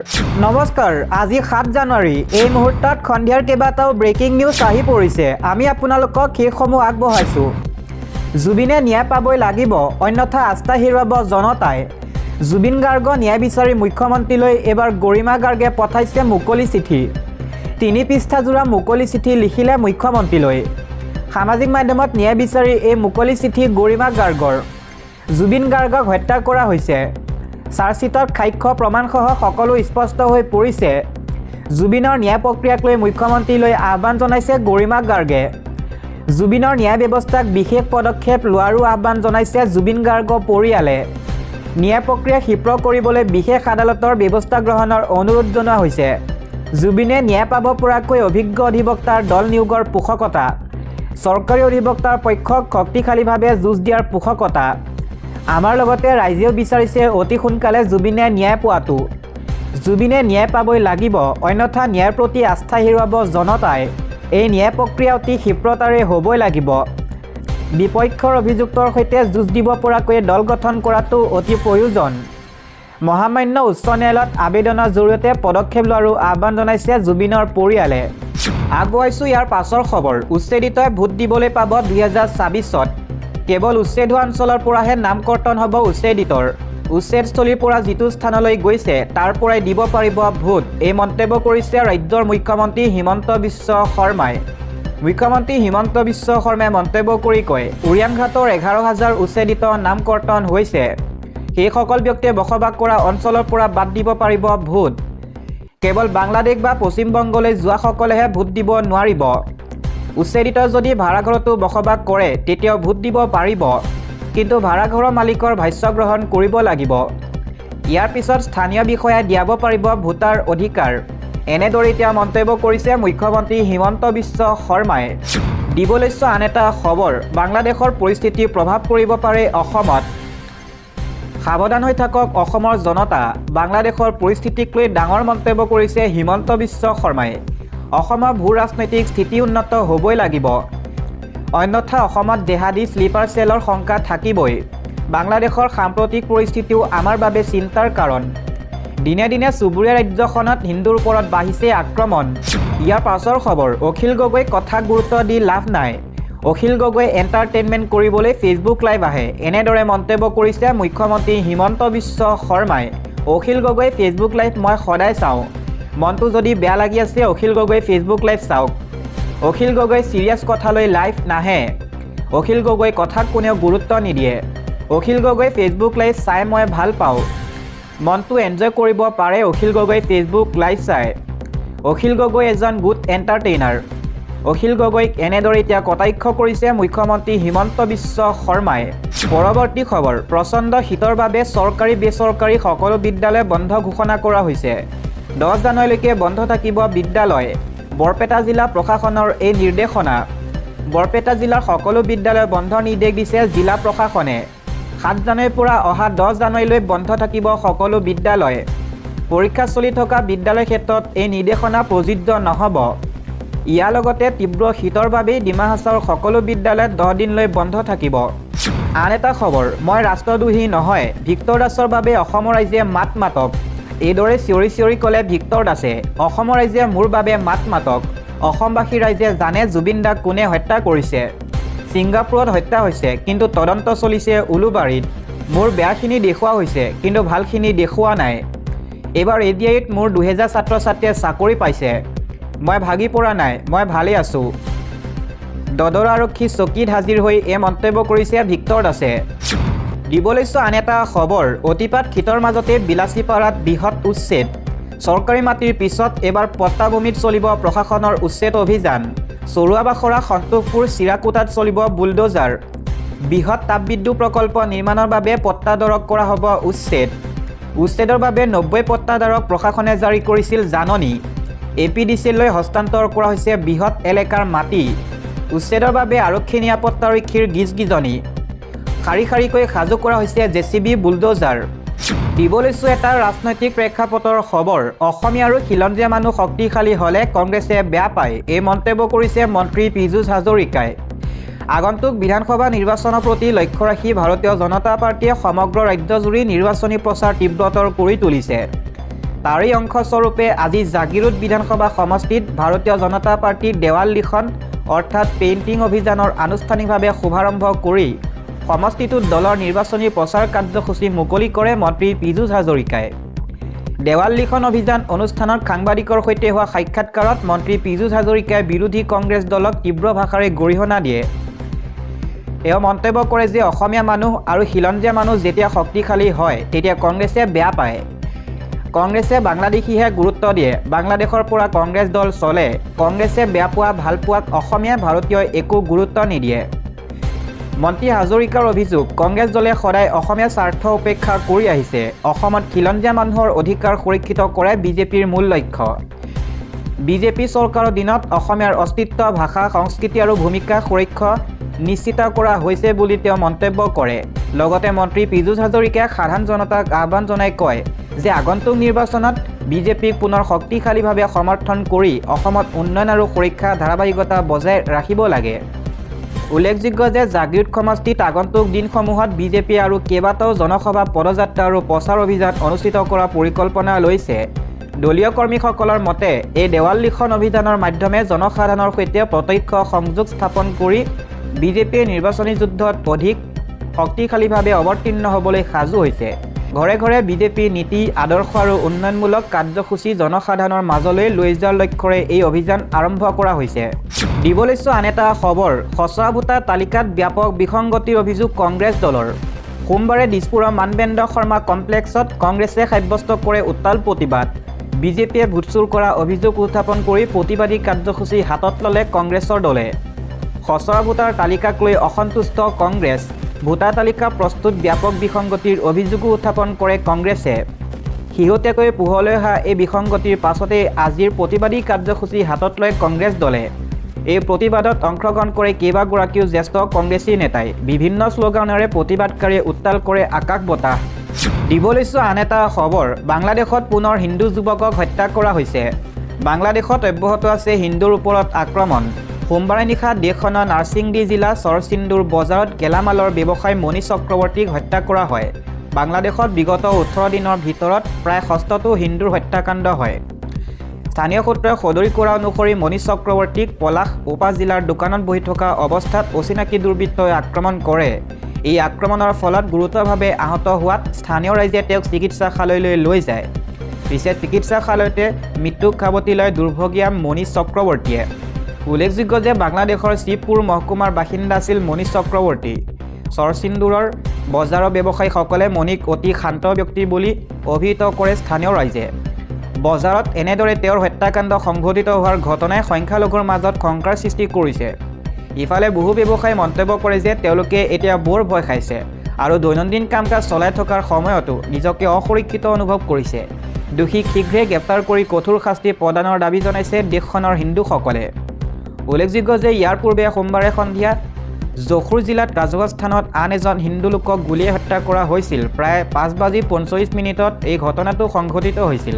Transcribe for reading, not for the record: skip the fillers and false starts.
নমস্কাৰ আজি 7 জানুৱাৰী এই মুহূৰ্তত খন্দিয়াৰ কেইবাটাও ব্ৰেকিং নিউজ আহি পৰিছে আমি আপোনালোকক সেইসমূহ আগবঢ়াইছো জুবিনে ন্যায় পাবই লাগিব অন্যথা আস্থা হেৰুৱাব জনতাই জুবিন গাৰ্গ ন্যায় বিচাৰি মুখ্যমন্ত্ৰীলৈ এবাৰ গৰিমা গাৰ্গে পঠাইছে মুকলি চিঠি 3 পৃষ্ঠা জোৰা মুকলি চিঠি লিখিলে মুখ্যমন্ত্ৰীলৈ সামাজিক মাধ্যমত ন্যায় বিচাৰি এই মুকলি চিঠি গৰিমা গাৰ্গৰ জুবিন গাৰ্গক হত্যা কৰা হৈছে চাৰ্জশ্বিটত সাক্ষ্য প্ৰমাণসহ সকলো স্পষ্ট হৈ পৰিছে জুবিনৰ ন্যায় প্ৰক্ৰিয়াক লৈ মুখ্যমন্ত্ৰীলৈ আহ্বান জনাইছে গৰিমা গাৰ্গে জুবিনৰ ন্যায় ব্যৱস্থাক বিশেষ পদক্ষেপ লোৱাৰো আহ্বান জনাইছে জুবিন গাৰ্গ পৰিয়ালে ন্যায় প্ৰক্ৰিয়া ক্ষীপ্ৰ কৰিবলৈ বিশেষ আদালতৰ ব্যৱস্থা গ্ৰহণৰ অনুৰোধ জনোৱা হৈছে জুবিনে ন্যায় পাব পৰাকৈ অভিজ্ঞ অধিবক্তাৰ দল নিয়োগৰ পোষকতা চৰকাৰী অধিবক্তাৰ পক্ষক শক্তিশালীভাৱে যুঁজ দিয়াৰ পোষকতা আমাৰ লগতে ৰাইজেও বিচাৰিছে অতি সোনকালে জুবিনে ন্যায় পোৱাটো জুবিনে ন্যায় পাবই লাগিব অন্যথা ন্যায়ৰ প্ৰতি আস্থা হেৰুৱাব জনতাই এই ন্যায় প্ৰক্ৰিয়া অতি ক্ষীপ্ৰতাৰে হ'বই লাগিব বিপক্ষৰ অভিযুক্তৰ সৈতে যুঁজ দিব পৰাকৈ দল গঠন কৰাটো অতি প্ৰয়োজন মহামান্য উচ্চ ন্যায়ালয়ত আবেদনৰ জৰিয়তে পদক্ষেপ লোৱাৰো আহ্বান জনাইছে জুবিনৰ পৰিয়ালে আগবঢ়াইছো ইয়াৰ পাছৰ খবৰ উচ্ছেদিতই ভোট দিবলৈ পাব 2024ত কেৱল উচ্ছেদ হোৱা অঞ্চলৰ পৰাহে নামকৰ্তন হ'ব উচ্ছেদিতৰ উচ্ছেদস্থলীৰ পৰা যিটো স্থানলৈ গৈছে তাৰ পৰাই দিব পাৰিব ভোট এই মন্তব্য কৰিছে ৰাজ্যৰ মুখ্যমন্ত্ৰী হিমন্ত বিশ্ব শৰ্মাই মুখ্যমন্ত্ৰী হিমন্ত বিশ্ব শৰ্মাই মন্তব্য কৰি কয় উৰিয়ানঘাটৰ 11,000 উচ্ছেদিত নামকৰ্তন হৈছে সেইসকল ব্যক্তিয়ে বসবাস কৰা অঞ্চলৰ পৰা বাদ দিব পাৰিব ভোট কেৱল বাংলাদেশ বা পশ্চিম বংগলৈ যোৱাসকলেহে ভোট দিব নোৱাৰিব উচ্ছেদিত যদি ভাড়াঘৰতো বসবাস কৰে তেতিয়াও ভোট দিব পাৰিব কিন্তু ভাড়াঘৰৰ মালিকৰ ভাষ্য গ্ৰহণ কৰিব লাগিব ইয়াৰ পিছত স্থানীয় বিষয়াই দিয়াব পাৰিব ভোটাৰ অধিকাৰ এনেদৰে তেওঁ মন্তব্য কৰিছে মুখ্যমন্ত্ৰী হিমন্ত বিশ্ব শৰ্মাই দিবলৈছো আন এটা খবৰ বাংলাদেশৰ পৰিস্থিতি প্ৰভাৱ পৰিব পাৰে অসমত সাৱধান হৈ থাকক অসমৰ জনতা বাংলাদেশৰ পৰিস্থিতিক লৈ ডাঙৰ মন্তব্য কৰিছে হিমন্ত বিশ্ব শৰ্মাই অসমৰ ভূ ৰাজনৈতিক স্থিতি উন্নত হ'বই লাগিব অন্যথা অসমত দেহাদী স্লিপাৰ চেলৰ শংকা থাকিবই বাংলাদেশৰ সাম্প্ৰতিক পৰিস্থিতিও আমাৰ বাবে চিন্তাৰ কাৰণ দিনে দিনে চুবুৰীয়া ৰাজ্যখনত হিন্দুৰ ওপৰত বাঢ়িছে আক্ৰমণ ইয়াৰ পাছৰ খবৰ অখিল গগৈ কথাক গুৰুত্ব দি লাভ নাই অখিল গগৈ এণ্টাৰটেইনমেণ্ট কৰিবলৈ ফেচবুক লাইভ আহে এনেদৰে মন্তব্য কৰিছে মুখ্যমন্ত্ৰী হিমন্ত বিশ্ব শৰ্মাই অখিল গগৈ ফেচবুক লাইভ মই সদায় চাওঁ মনটো যদি বেয়া লাগি আছে অখিল গগৈ ফেচবুক লাইভ চাওক অখিল গগৈ সিৰিয়াছ কথালৈ লাইভ নাহে অখিল গগৈ কথাক কোনেও গুৰুত্ব নিদিয়ে অখিল গগৈ ফেচবুক লাইভ চাই মই ভাল পাওঁ মনটো এনজয় কৰিব পাৰে অখিল গগৈ ফেচবুক লাইভ চাই অখিল গগৈ এজন গুড এণ্টাৰটেইনাৰ অখিল গগৈক এনেদৰে এতিয়া কটাক্ষ কৰিছে মুখ্যমন্ত্ৰী হিমন্ত বিশ্ব শৰ্মাই পৰৱৰ্তী খবৰ প্ৰচণ্ড শীতৰ বাবে চৰকাৰী বেচৰকাৰী সকলো বিদ্যালয় বন্ধ ঘোষণা কৰা হৈছে 10 জানুৱাৰীলৈকে বন্ধ থাকিব বিদ্যালয় বৰপেটা জিলা প্ৰশাসনৰ এই নিৰ্দেশনা বৰপেটা জিলাৰ সকলো বিদ্যালয় বন্ধ নিৰ্দেশ দিছে জিলা প্ৰশাসনে 7 জানুৱাৰীৰ পৰা অহা 10 জানুৱাৰীলৈ বন্ধ থাকিব সকলো বিদ্যালয় পৰীক্ষা চলি থকা বিদ্যালয়ৰ ক্ষেত্ৰত এই নিৰ্দেশনা প্ৰযোজ্য নহ'ব ইয়াৰ লগতে তীব্ৰ শীতৰ বাবে ডিমা হাছাওৰ সকলো বিদ্যালয়ত 10 দিনলৈ বন্ধ থাকিব আন এটা খবৰ মই ৰাষ্ট্ৰদ্ৰোহী নহয় ভিক্টৰ দাসৰ বাবে অসমৰ ৰাইজে মাত মাতক এইদৰে চিঞৰি চিঞৰি ক'লে ভিক্টৰ দাসে অসমৰ ৰাইজে মোৰ বাবে মাত মাতক অসমবাসী ৰাইজে জানে জুবিন দাক কোনে হত্যা কৰিছে ছিংগাপুৰত হত্যা হৈছে কিন্তু তদন্ত চলিছে উলুবাৰীত মোৰ বেয়াখিনি দেখুওৱা হৈছে কিন্তু ভালখিনি দেখুওৱা নাই এবাৰ এডিআইত মোৰ 2000 ছাত্ৰ ছাত্ৰীয়ে চাকৰি পাইছে মই ভাগি পৰা নাই মই ভালে আছোঁ দদৰা আৰক্ষী চকীত হাজিৰ হৈ এই মন্তব্য কৰিছে ভিক্টৰ দাসে দিবলৈছো আন এটা খবৰ অতিপাত শীতৰ মাজতে বিলাচীপাৰাত বৃহৎ উচ্ছেদ চৰকাৰী মাটিৰ পিছত এবাৰ পট্টাভূমিত চলিব প্ৰশাসনৰ উচ্ছেদ অভিযান চৰুৱাবাখৰা সন্তোষপুৰ চিৰাকুটাত চলিব বুলডোজাৰ বৃহৎ তাপবিদ্যুৎ প্ৰকল্প নিৰ্মাণৰ বাবে পট্টাদাৰক কৰা হ'ব উচ্ছেদৰ বাবে 90 পট্টাদাৰক প্ৰশাসনে জাৰি কৰিছিল জাননী এপিডিচিলৈ হস্তান্তৰ কৰা হৈছে বৃহৎ এলেকাৰ মাটি উচ্ছেদৰ বাবে আৰক্ষী নিৰাপত্তাৰক্ষীৰ গিজগিজনি শাৰী শাৰীকৈ সাজু কৰা হৈছে জেচিবি বুলডোজাৰ দিবলৈছো এটা ৰাজনৈতিক প্ৰেক্ষাপটৰ খবৰ অসমীয়া আৰু খিলঞ্জীয়া মানুহ শক্তিশালী হ'লে কংগ্ৰেছে বেয়া পায় এই মন্তব্য কৰিছে মন্ত্ৰী পীযুষ হাজৰিকাই আগন্তুক বিধানসভা নিৰ্বাচনৰ প্ৰতি লক্ষ্য ৰাখি ভাৰতীয় জনতা পাৰ্টিয়ে সমগ্ৰ ৰাজ্যজুৰি নিৰ্বাচনী প্ৰচাৰ তীব্ৰতৰ কৰি তুলিছে তাৰেই অংশস্বৰূপে আজি জাগিৰোড বিধানসভা সমষ্টিত ভাৰতীয় জনতা পাৰ্টীৰ দেৱাল লিখন অৰ্থাৎ পেইণ্টিং অভিযানৰ আনুষ্ঠানিকভাৱে শুভাৰম্ভ কৰি সমষ্টিটোত দলৰ নিৰ্বাচনী প্ৰচাৰ কাৰ্যসূচী মুকলি কৰে মন্ত্ৰী পীযুষ হাজৰিকাই। দেৱাল লিখন অভিযান অনুষ্ঠানত সাংবাদিকৰ সৈতে হোৱা সাক্ষাৎকাৰত মন্ত্ৰী পীযুষ হাজৰিকাই বিৰোধী কংগ্ৰেছ দলক তীব্ৰ ভাষাৰে গৰিহণা দিয়ে। তেওঁ মন্তব্য কৰে যে অসমীয়া মানুহ আৰু খিলঞ্জীয়া মানুহ যেতিয়া শক্তিশালী হয় তেতিয়া কংগ্ৰেছে বেয়া পায়। কংগ্ৰেছে বাংলাদেশীহে গুৰুত্ব দিয়ে। বাংলাদেশৰ পৰা কংগ্ৰেছ দল চলে। কংগ্ৰেছে বেয়া পোৱা ভাল পোৱাক অসমীয়া ভাৰতীয়ই একো গুৰুত্ব নিদিয়ে। মন্ত্ৰী হাজৰিকাৰ অভিযোগ, কংগ্ৰেছ দলে সদায় অসমীয়া স্বাৰ্থ উপেক্ষা কৰি আহিছে। অসমত খিলঞ্জীয়া মানুহৰ অধিকাৰ সুৰক্ষিত কৰাই বিজেপিৰ মূল লক্ষ্য। বিজেপি চৰকাৰৰ দিনত অসমীয়াৰ অস্তিত্ব, ভাষা, সংস্কৃতি আৰু ভূমিকা সুৰক্ষা নিশ্চিত কৰা হৈছে বুলি তেওঁ মন্তব্য কৰে। লগতে মন্ত্ৰী পীযুষ হাজৰিকাই সাধাৰণ জনতাক আহ্বান জনাই কয় যে আগন্তুক নিৰ্বাচনত বিজেপিক পুনৰ শক্তিশালীভাৱে সমৰ্থন কৰি অসমত উন্নয়ন আৰু সুৰক্ষা ধাৰাবাহিকতা বজাই ৰাখিব লাগে। উল্লেখযোগ্য যে জাগিৰোড সমষ্টিত আগন্তুক দিনসমূহত বিজেপি আৰু কেইবাটাও জনসভা, পদযাত্ৰা আৰু প্ৰচাৰ অভিযান অনুষ্ঠিত কৰাৰ পৰিকল্পনা লৈছে। দলীয় কৰ্মীসকলৰ মতে এই দেৱাল লিখন অভিযানৰ মাধ্যমে জনসাধাৰণৰ সৈতে প্ৰত্যক্ষ সংযোগ স্থাপন কৰি বিজেপিয়ে নিৰ্বাচনী যুদ্ধত অধিক শক্তিশালীভাৱে অৱতীৰ্ণ হ'বলৈ সাজু হৈছে। ঘৰে ঘৰে বিজেপিৰ নীতি, আদৰ্শ আৰু উন্নয়নমূলক কাৰ্যসূচী জনসাধাৰণৰ মাজলৈ লৈ যোৱাৰ লক্ষ্যৰে এই অভিযান আৰম্ভ কৰা হৈছে। দিবলৈছো আন এটা খবৰ, খচৰা ভোটাৰ তালিকাত ব্যাপক বিসংগতিৰ অভিযোগ কংগ্ৰেছ দলৰ। সোমবাৰে দিছপুৰৰ মানবেন্দ্ৰ শৰ্মা কমপ্লেক্সত কংগ্ৰেছে সাব্যস্ত কৰে উত্তাল প্ৰতিবাদ। বিজেপিয়ে ভোট চুৰ কৰা অভিযোগ উত্থাপন কৰি প্ৰতিবাদী কাৰ্যসূচী হাতত ল'লে কংগ্ৰেছৰ দলে। খচৰা ভোটাৰ তালিকাক লৈ অসন্তুষ্ট কংগ্ৰেছ। ভোটাৰ তালিকা প্ৰস্তুত ব্যাপক বিসংগতিৰ অভিযোগো উত্থাপন কৰে কংগ্ৰেছে। শেহতীয়াকৈ পোহৰলৈ অহা এই বিসংগতিৰ পাছতেই আজিৰ প্ৰতিবাদী কাৰ্যসূচী হাতত লয় কংগ্ৰেছ দলে। এই প্ৰতিবাদত অংশগ্ৰহণ কৰে কেইবাগৰাকীও জ্যেষ্ঠ কংগ্ৰেছী নেতাই। বিভিন্ন শ্লোগানেৰে প্ৰতিবাদকাৰীয়ে উত্তাল কৰে আকাশ বতাহ। দিবলৈছো আন এটা খবৰ, বাংলাদেশত পুনৰ হিন্দু যুৱকক হত্যা কৰা হৈছে। বাংলাদেশত অব্যাহত আছে হিন্দুৰ ওপৰত আক্ৰমণ। সোমবাৰে নিশা দেশখনৰ নাৰ্ছিংডি জিলা চৰচিন্দুৰ বজাৰত গেলামালৰ ব্যৱসায়ী মনীষ চক্ৰৱৰ্তীক হত্যা কৰা হয়। বাংলাদেশত বিগত 18 দিনৰ ভিতৰত প্ৰায় 6টো হিন্দুৰ হত্যাকাণ্ড হয়। স্থানীয় সূত্ৰই সদৰি কৰা অনুসৰি মনীষ চক্ৰৱৰ্তীক পলাশ উপ-জিলাৰ দোকানত বহি থকা অৱস্থাত অচিনাকি দুৰ্বৃত্তই আক্ৰমণ কৰে। এই আক্ৰমণৰ ফলত গুৰুতৰভাৱে আহত হোৱাত স্থানীয় ৰাইজে তেওঁক চিকিৎসালয়লৈ লৈ যায়। পিছে চিকিৎসালয়তে মৃত্যুক সাৱটি লয় দুৰ্ভগীয়া মনীষ চক্ৰৱৰ্তীয়ে। উল্লেখযোগ্য যে বাংলাদেশৰ শিৱপুৰ মহকুমাৰ বাসিন্দা আছিল মনীষ চক্ৰৱৰ্তী। চৰচিন্দুৰৰ বজাৰৰ ব্যৱসায়ীসকলে মনীষক অতি শান্ত ব্যক্তি বুলি অভিহিত কৰে স্থানীয় ৰাইজে। বজাৰত এনেদৰে তেওঁৰ হত্যাকাণ্ড সংঘটিত হোৱাৰ ঘটনাই সংখ্যালঘুৰ মাজত শংকাৰ সৃষ্টি কৰিছে। ইফালে বহু ব্যৱসায়ী মন্তব্য কৰে যে তেওঁলোকে এতিয়া বৰ ভয় খাইছে আৰু দৈনন্দিন কাম কাজ চলাই থকাৰ সময়তো নিজকে অসুৰক্ষিত অনুভৱ কৰিছে। দোষীক শীঘ্ৰে গ্ৰেপ্তাৰ কৰি কঠোৰ শাস্তি প্ৰদানৰ দাবী জনাইছে দেশখনৰ হিন্দুসকলে। উল্লেখযোগ্য যে ইয়াৰ পূৰ্বে সোমবাৰে সন্ধিয়া জখুৰ জিলাত ৰাজহুৱা স্থানত আন এজন হিন্দু লোকক গুলীয়াই হত্যা কৰা হৈছিল। প্ৰায় 5:45 এই ঘটনাটো সংঘটিত হৈছিল।